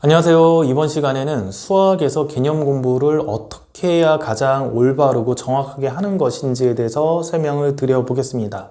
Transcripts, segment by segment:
안녕하세요. 이번 시간에는 수학에서 개념 공부를 어떻게 해야 가장 올바르고 정확하게 하는 것인지에 대해서 설명을 드려보겠습니다.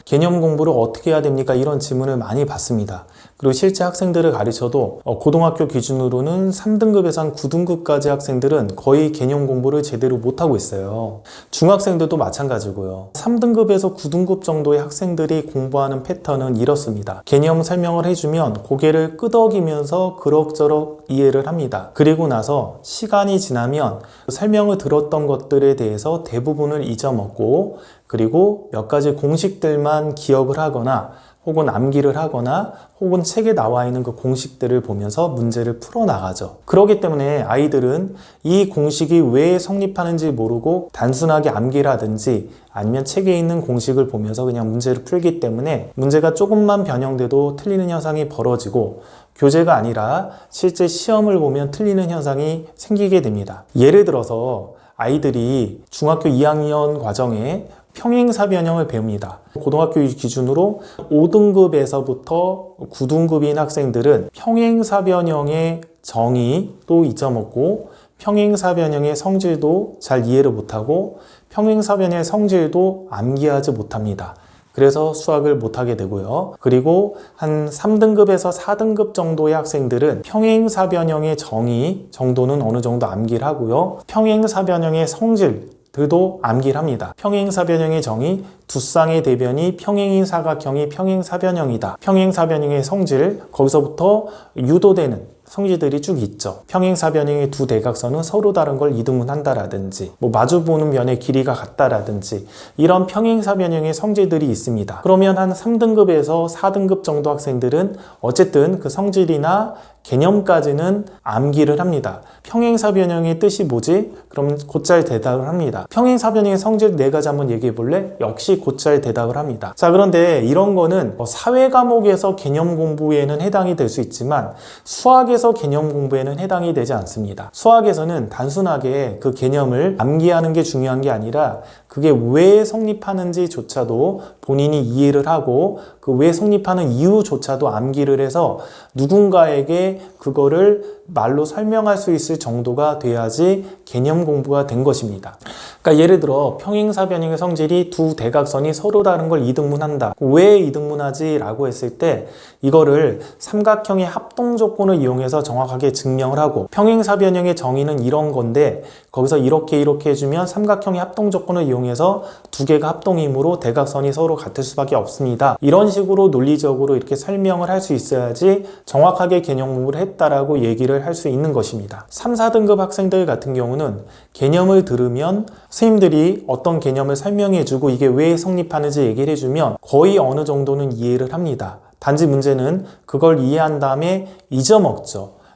개념 공부를 어떻게 해야 됩니까? 이런 질문을 많이 받습니다. 그리고 실제 학생들을 가르쳐도 고등학교 기준으로는 3등급에서 한 9등급까지 학생들은 거의 개념 공부를 제대로 못하고 있어요. 중학생들도 마찬가지고요. 3등급에서 9등급 정도의 학생들이 공부하는 패턴은 이렇습니다. 개념 설명을 해주면 고개를 끄덕이면서 그럭저럭 이해를 합니다. 그리고 나서 시간이 지나면 설명을 들었던 것들에 대해서 대부분을 잊어먹고 그리고 몇 가지 공식들만 기억을 하거나 혹은 암기를 하거나 혹은 책에 나와 있는 그 공식들을 보면서 문제를 풀어나가죠. 그렇기 때문에 아이들은 이 공식이 왜 성립하는지 모르고 단순하게 암기를 하든지 아니면 책에 있는 공식을 보면서 그냥 문제를 풀기 때문에 문제가 조금만 변형돼도 틀리는 현상이 벌어지고 교재가 아니라 실제 시험을 보면 틀리는 현상이 생기게 됩니다. 예를 들어서 아이들이 중학교 2학년 과정에 평행사 변형을 배웁니다. 고등학교 기준으로 5등급에서부터 9등급인 학생들은 평행사 변형의 정의도 잊어먹고 평행사 변형의 성질도 잘 이해를 못하고 평행사 변형의 성질도 암기하지 못합니다. 그래서 수학을 못하게 되고요. 그리고 한 3등급에서 4등급 정도의 학생들은 평행사 변형의 정의 정도는 어느 정도 암기를 하고요. 평행사 변형의 성질들도 암기를 합니다. 평행사 변형의 정의, 두 쌍의 대변이 평행인 사각형이 평행사 변형이다. 평행사 변형의 성질, 거기서부터 유도되는 성질들이 쭉 있죠. 평행사 변형의 두 대각선은 서로 다른 걸 이등분한다라든지 마주보는 면의 길이가 같다라든지 이런 평행사 변형의 성질들이 있습니다. 그러면 한 3등급에서 4등급 정도 학생들은 어쨌든 그 성질이나 개념까지는 암기를 합니다. 평행사 변형의 뜻이 뭐지? 그럼 곧잘 대답을 합니다. 평행사 변형의 성질 4가지 한번 얘기해 볼래? 역시 곧잘 대답을 합니다. 자, 그런데 이런 거는 사회 과목에서 개념 공부에는 해당이 될 수 있지만 수학에서 개념 공부에는 해당이 되지 않습니다. 수학에서는 단순하게 그 개념을 암기하는 게 중요한 게 아니라 그게 왜 성립하는지조차도 본인이 이해를 하고 그 왜 성립하는 이유조차도 암기를 해서 누군가에게 그거를 말로 설명할 수 있을 정도가 돼야지 개념 공부가 된 것입니다. 그러니까 예를 들어 평행사 변형의 성질이 두 대각선이 서로 다른 걸 이등분한다. 왜 이등분하지? 라고 했을 때 이거를 삼각형의 합동 조건을 이용해서 정확하게 증명을 하고 평행사 변형의 정의는 이런 건데 거기서 이렇게 해주면 삼각형의 합동 조건을 이용해서 두 개가 합동이므로 대각선이 서로 같을 수밖에 없습니다. 이런 식으로 논리적으로 이렇게 설명을 할 수 있어야지 정확하게 개념 공부를 했다라고 얘기를 할 수 있는 것입니다. 3, 4등급 학생들 같은 경우는 개념을 들으면 선생님들이 어떤 개념을 설명해주고 이게 왜 성립하는지 얘기를 해주면 거의 어느 정도는 이해를 합니다. 단지 문제는 그걸 이해한 다음에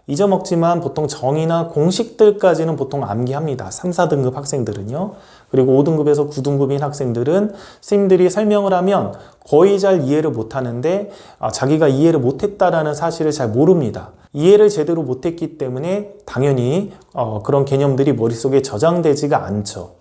잊어먹지만 보통 정의나 공식들까지는 보통 암기합니다. 3, 4등급 학생들은요. 그리고 5등급에서 9등급인 학생들은 선생님들이 설명을 하면 거의 잘 이해를 못하는데 자기가 이해를 못했다라는 사실을 잘 모릅니다. 이해를 제대로 못했기 때문에 당연히 그런 개념들이 머릿속에 저장되지가 않죠.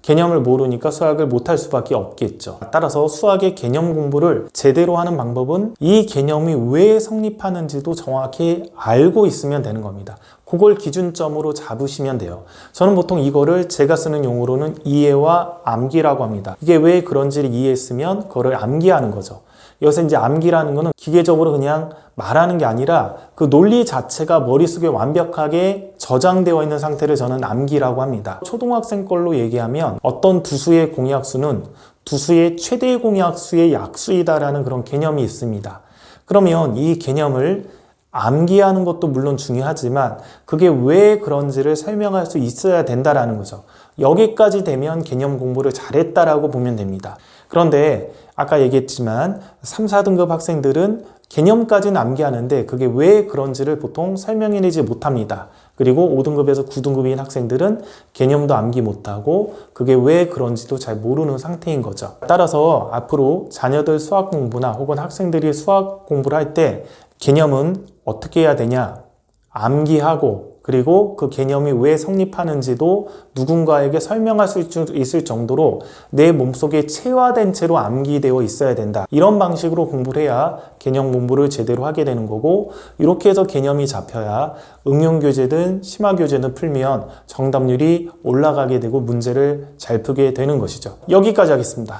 개념을 모르니까 수학을 못할 수밖에 없겠죠. 따라서 수학의 개념 공부를 제대로 하는 방법은 이 개념이 왜 성립하는지도 정확히 알고 있으면 되는 겁니다. 그걸 기준점으로 잡으시면 돼요. 저는 보통 이거를 제가 쓰는 용어로는 이해와 암기라고 합니다. 이게 왜 그런지를 이해했으면 그거를 암기하는 거죠. 여기서 이제 암기라는 거는 기계적으로 그냥 말하는 게 아니라 그 논리 자체가 머릿속에 완벽하게 저장되어 있는 상태를 저는 암기라고 합니다. 초등학생 걸로 얘기하면 어떤 두수의 공약수는 두수의 최대 공약수의 약수이다라는 그런 개념이 있습니다. 그러면 이 개념을 암기하는 것도 물론 중요하지만 그게 왜 그런지를 설명할 수 있어야 된다라는 거죠. 여기까지 되면 개념 공부를 잘했다라고 보면 됩니다. 그런데 아까 얘기했지만 3, 4등급 학생들은 개념까지는 암기하는데 그게 왜 그런지를 보통 설명해내지 못합니다. 그리고 5등급에서 9등급인 학생들은 개념도 암기 못하고 그게 왜 그런지도 잘 모르는 상태인 거죠. 따라서 앞으로 자녀들 수학 공부나 혹은 학생들이 수학 공부를 할 때 개념은 어떻게 해야 되냐? 암기하고 그리고 그 개념이 왜 성립하는지도 누군가에게 설명할 수 있을 정도로 내 몸속에 체화된 채로 암기되어 있어야 된다. 이런 방식으로 공부를 해야 개념 공부를 제대로 하게 되는 거고, 이렇게 해서 개념이 잡혀야 응용교재든 심화교재든 풀면 정답률이 올라가게 되고 문제를 잘 풀게 되는 것이죠. 여기까지 하겠습니다.